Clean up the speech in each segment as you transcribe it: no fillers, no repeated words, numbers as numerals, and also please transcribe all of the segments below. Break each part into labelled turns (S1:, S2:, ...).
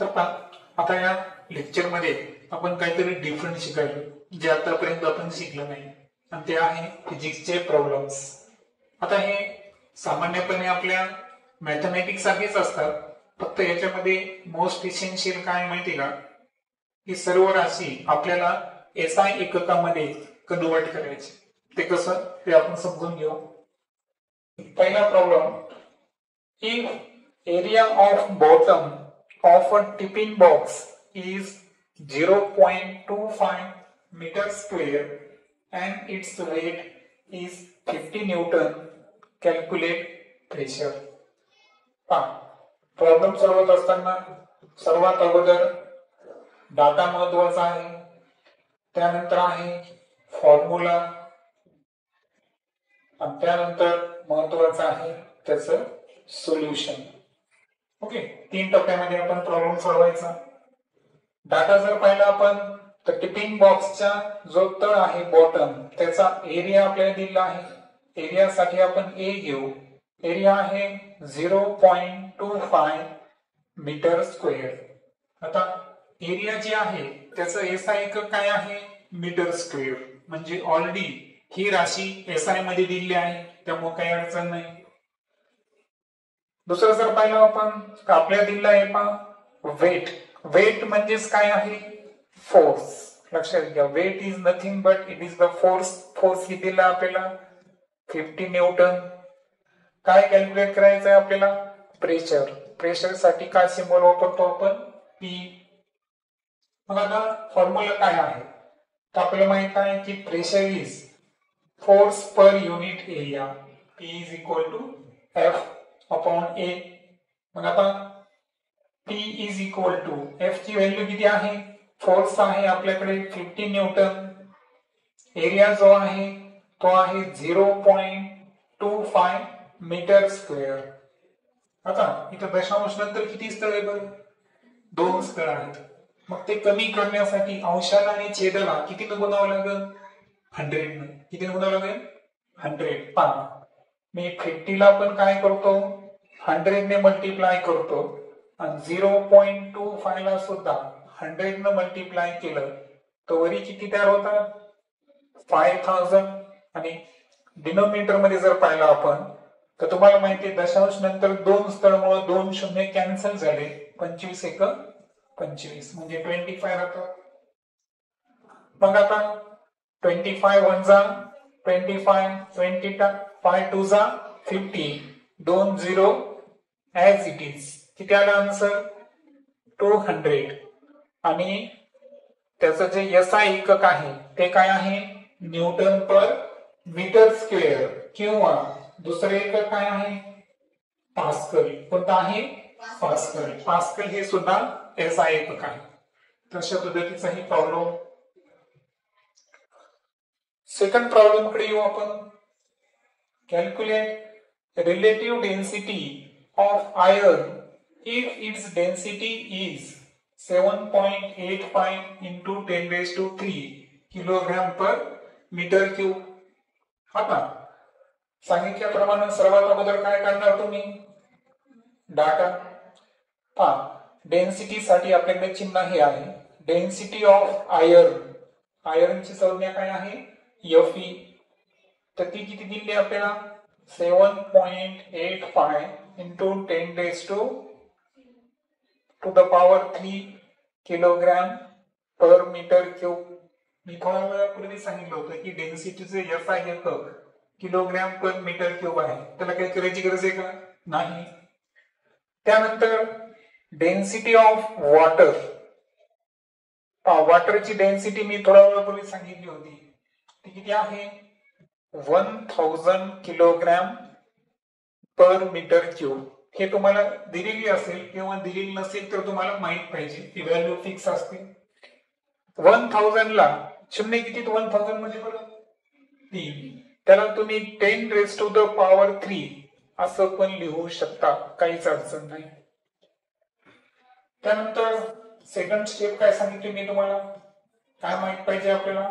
S1: तर आता या लेक्चर मध्ये आपण काहीतरी डिफरंट शिकायलो जे आतापर्यंत आपण शिकलो नाही, आणि ते आहे फिजिक्सचे प्रॉब्लेम्स. आता हे सामान्यपणे आपल्या मॅथमॅटिक्स सारखेच असतात, फक्त याच्यामध्ये मोस्ट इसेन्शियल काय माहिती का, की सर्व राशी आपल्याला SI एककामध्ये कन्वर्ट करायचे. ते कसं ते आपण समजून घेऊ. पहिला problem, if area of bottom of a tipping box is 0.25 meter square and its weight is 50 Newton, calculate pressure. Problem सोडवत असताना सर्वात अगोदर डाटा महत्वाचा आहे, त्यानंतर आहे फॉर्म्युला, आणि त्यानंतर महत्वाचं आहे त्याचं सोल्युशन. ओके, 3 टप्प्यामध्ये आपण प्रॉब्लेम सोडवायचा. डाटा जर पाहिला आपण तर टिपिंग बॉक्सचा जो तळ आहे बॉटम, त्याचा एरिया आपल्याला दिला आहे. एरियासाठी आपण ए घेऊ. एरिया आहे 0.25 मीटर स्क्वेअर. आता एरिया जे आहे त्याचं SI एकक काय आहे, मीटर स्क्वेअर. म्हणजे ऑलरेडी ही राशी SI मध्ये दिली आहे, त्यामुळे काही अडचण नाही. दुसरं जर पाहिलं आपण तर आपल्याला दिला आहे पहा वेट. वेट म्हणजेच काय आहे, फोर्स. लक्षात घ्या, weight is nothing but it is the force. Force किती दिला आपल्याला, 50 न्यूटन. काय कॅल्क्युलेट करायचं आहे आपल्याला, प्रेशर. प्रेशर साठी काय सिम्बॉल वापरतो आपण, P. मग आता फॉर्म्युला काय आहे, तर आपल्याला माहित आहे की pressure is force per unit area. P is equal to F upon A. मग आता P is equal to F ची व्हॅल्यू किती आहे, फोर्स आहे आपल्याकडे 50 न्यूटन. एरिया जो आहे तो आहे 0.25 मीटर स्क्वेअर. आता इथं दशांश नंतर किती स्थळ आहे बरं, 2 स्थळ आहेत. मग ते कमी करण्यासाठी अंशाला आणि छेदाला किती गुणावं लागेल, 100 ने. किती गुणावं लागेल, 100. पहा मी 50 ला पण काय करतो, 100 ने मल्टिप्लाय करतो, आणि 0.25 ला सुद्धा 100 ने मल्टिप्लाय केलं तर वरी किती तयार होतात, 5000. आणि डिनोमिनेटर मध्ये जर पाहिलं आपण तर तुम्हाला माहिती आहे दशांश नंतर 2 स्थळमुळे 2 शून्य कॅन्सल झाले, 25 एक 25 म्हणजे 25 राहतात. मग आता 25 वन जा 25, 25 टू जा 50, 2 0 ऍज इट इज. किती आला आन्सर, 200. आणि त्याचं जे SI एकक आहे ते काय आहे, न्यूटन पर मीटर स्क्वेअर, किंवा दुसरे एकक काय आहे, पास्कल. कोणता आहे, पास्कल. पास्कल हे सुद्धा SI एकक आहे. तशा पद्धतीचा ही प्रॉब्लेम. सेकंड प्रॉब्लेम कडे येऊ आपण. Calculate relative density of iron if its density is 7.85 into 10 raised to 3 kilogram per metre cube. आता सांगितल्याप्रमाणे सर्वात अगोदर काय करणार तुम्ही, डाटा. पहा डेन्सिटी साठी आपल्याकडे चिन्ह हे आहे, डेन्सिटी ऑफ आयर्न. आयर्नची संज्ञा काय आहे, Fe. तर ती किती दिली आपल्याला, 7.85 into 10 raised to the power 3 kilogram per metre cube. मी थोड्या वेळापूर्वी सांगितलं होतं की डेन्सिटीचे SI एकक किलोग्राम पर मीटर क्यूब आहे, त्याला काही करायची गरज आहे का, नाही. त्यानंतर डेन्सिटी ऑफ वॉटर. वॉटरची डेन्सिटी मी थोड्या वेळापूर्वी सांगितली होती, ती किती आहे, 1000 किलोग्राम पर मीटर क्यूब. हे तुम्हाला दिलेली असेल किंवा दिलेली नसेल तर तुम्हाला माहित पाहिजे, ती व्हॅल्यू फिक्स असते. 1000 ला शून्य किती, 1000 म्हणजे बरं 3. त्याला तुम्ही 10 raised to the power 3 असं पण लिहू शकता, काहीच अडचण नाही. त्यानंतर सेकंड स्टेप काय सांगितली मी तुम्हाला, काय माहित पाहिजे आपल्याला,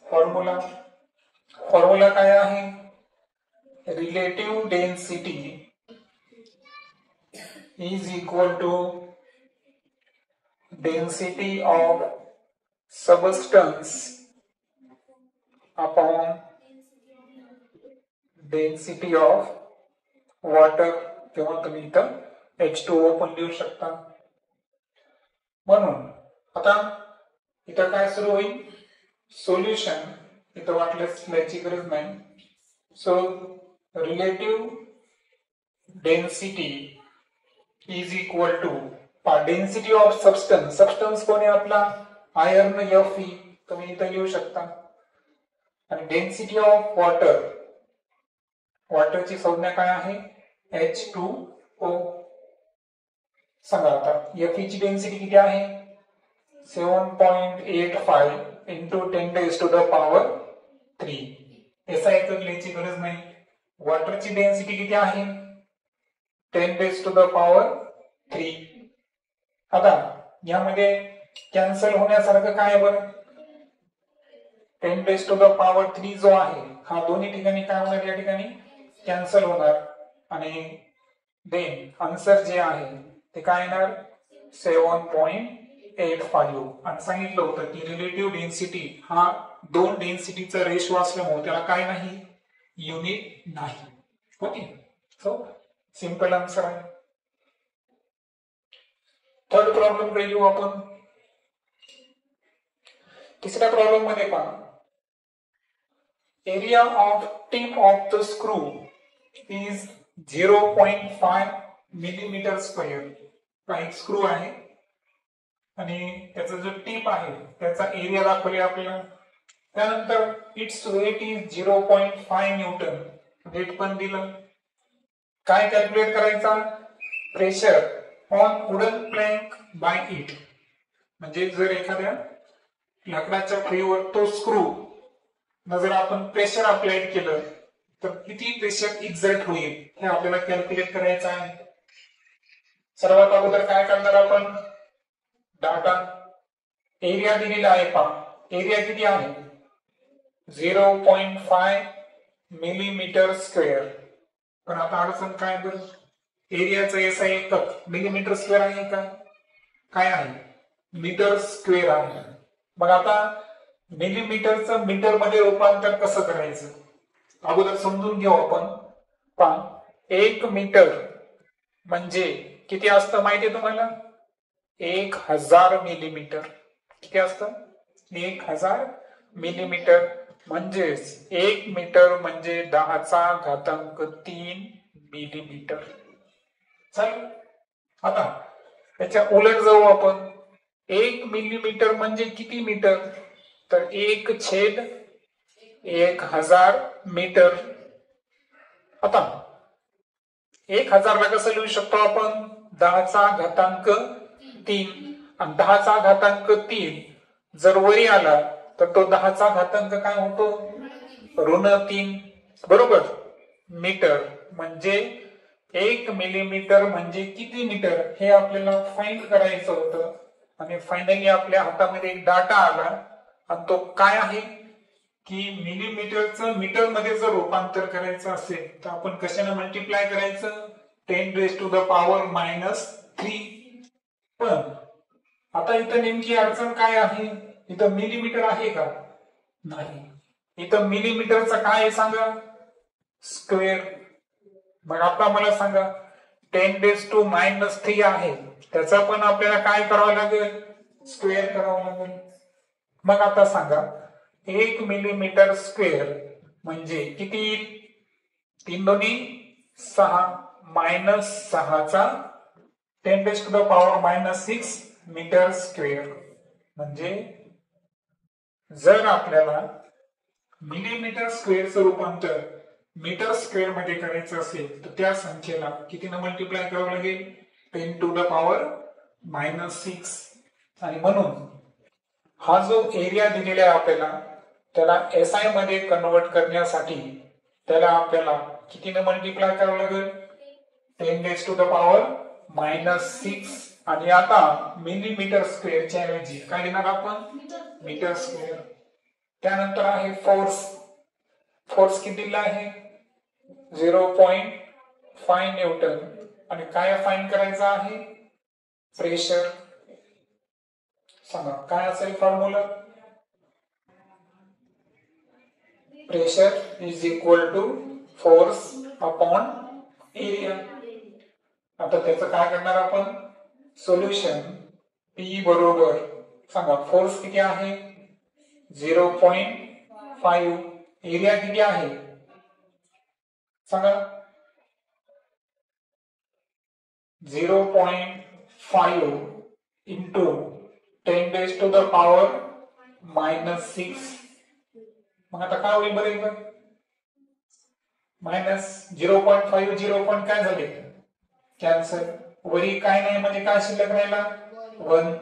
S1: फॉर्म्युला. फॉर्म्युला काय आहे, relative density is equal to density of substance upon density of water, किंवा तुम्ही इथं H2O पण लिहू शकता. म्हणून आता इथं काय सुरू होईल, सोल्युशन. इथं वाटल्यास लिहायची गरज नाही. So relative density is equal to density of substance. Substance कोण आहे आपला, आयर्न Fe, तुम्ही इथं लिहू शकता. आणि डेन्सिटी ऑफ वॉटर, वॉटरची संज्ञा काय आहे, H2O. सांगा आता Fe ची डेन्सिटी किती आहे, 7.85 इंटू 10⁻³ याचा एकक लिहायची गरज नाही. वॉटरची डेन्सिटी किती आहे, 10⁻³ आता यामध्ये कॅन्सल होण्यासारखं काय बरं, 10⁻³ जो आहे हा दोन्ही ठिकाणी काय होणार, या ठिकाणी कॅन्सल होणार. आणि देन आन्सर जे आहे ते काय येणार, 7.85. आणि सांगितलं होतं की रिलेटिव्ह डेन्सिटी हा दोन डेन्सिटीचा रेशो असल्यामुळे त्याला काय नाही, युनिट नाही. ओके, सो सिंपल आन्सर आहे. थर्ड प्रॉब्लेम कडे येऊ आपण. तिसऱ्या प्रॉब्लेम मध्ये पहा, area of tip of the screw is 0.5 millimetre square. एक स्क्रू आहे आणि त्याचा जो टिप आहे त्याचा एरिया दाखवले आपल्याला. त्यानंतर it's weight is 0.5 newton, weight पण दिलं. काय कॅल्क्युलेट करायचा, pressure on wooden plank by it. म्हणजे जर एखाद्या लाकडाच्या फळीवर तो स्क्रू जर आपण प्रेशर अप्लाय केलं तर किती प्रेशर एक्झर्ट होईल हे आपल्याला कॅल्क्युलेट करायचं आहे. सर्वात अगोदर काय करणार आपण, डाटा एरिया दिलेला आहे पहा. एरिया किती आहे, 0.5 मिलीमीटर स्क्वेअर. पण आता अडचण काय बरं, एरियाचा याचा एकक मिलीमीटर स्क्वेअर आहे का, काय आहे, मीटर स्क्वेअर आहे. मग आता मिलीमीटरचं मीटर मध्ये रूपांतर कसं करायचं, अगोदर समजून घेऊ आपण. पहा 1 मीटर म्हणजे किती असतं माहितीये तुम्हाला, 1000 मिलीमीटर. किती असतं, 1000 मिलीमीटर. म्हणजेच 1 मीटर म्हणजे 10⁻³ मिलीमीटर. चालेल. आता त्याच्या उलट जाऊ आपण. 1 मिलीमीटर म्हणजे किती मीटर, तर 1/1000 मीटर. आता 1000 ला कसं लिहू शकतो आपण, 10⁻³ आणि 10⁻³ जर वरी आला तर तो 10⁻ काय होतो, ऋण 3, बरोबर, मीटर. म्हणजे 1 मिलीमीटर म्हणजे किती मीटर हे आपल्याला फाइंड करायचं होतं. आणि फायनली आपल्या हातामध्ये एक डाटा आला आणि तो काय आहे की मिलीमीटरचं मीटर मध्ये जर रूपांतर करायचं असेल तर आपण कशाने मल्टिप्लाय करायचं, 10⁻³ पण आता इथं नेमकी अडचण काय आहे, इथं मिलीमीटर आहे का, नाही. इथं मिलीमीटरचा काय आहे सांगा, स्क्वेअर. मग आता मला सांगा 10⁻³ आहे, त्याचा पण आपल्याला काय करावं लागेल, स्क्वेअर करावं लागेल. मग आता सांगा 1 मिलीमीटर स्क्वेअर म्हणजे किती, 3 दोन्ही 6, -6चा 10⁻⁻6 मीटर स्क्वेअर. म्हणजे जर आपल्याला मिलीमीटर स्क्वेअरचं रूपांतर मीटर स्क्वेअर मध्ये करायचं असेल तर त्या संख्येला कितीने मल्टिप्लाय करावं लागेल, 10⁻⁻6. आणि म्हणून हा जो एरिया दिलेला आहे आपल्याला त्याला SI मध्ये कन्वर्ट करण्यासाठी त्याला आपल्याला कितीने मल्टिप्लाय करावं लागेल, 10⁻⁻6. आणि आता मिलीमीटर स्क्वेअरच्या ऐवजी काय लिहिणार आपण, मीटर स्क्वेअर. त्यानंतर आहे फोर्स. फोर्स कितीला आहे, 0.5 न्यूटन. आणि काय फाइंड करायचं आहे, प्रेशर. सांगा काय असेल formula. Pressure is equal to force upon area. आता त्याचं काय करणार आपण. सोल्युशन P बरोबर सांगा फोर्स किती आहे 0.5. एरिया किती आहे सांगा 0.5 इंटू 10⁻⁻⁻6. मग आता काय होईल बरं इथं मायनस 0.5 0. काय झाले कॅन्सल. वरी काय नाही म्हणजे काय शिल्लक राहिला 1.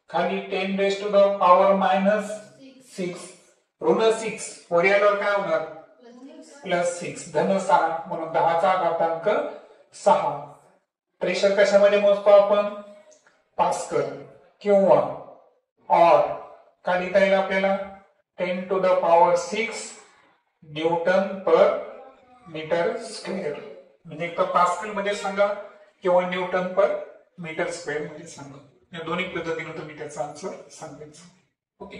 S1: खाली 10⁻⁻6 ऋण 6 वरी आल्यावर काय होणार +6 धन 6 म्हणून 10⁻6. प्रेशर कशामध्ये मोजतो आपण पास्कल किंवा और काय लिहिता येईल आपल्याला 10⁻6 न्यूटन पर मीटर स्क्वेअर. म्हणजे एक तर पास्कल मध्ये सांगा किंवा न्यूटन पर मीटर स्क्वेअर मध्ये सांगा. या दोन्ही पद्धतीने तुम्ही त्याचा आन्सर सांगायचा. ओके.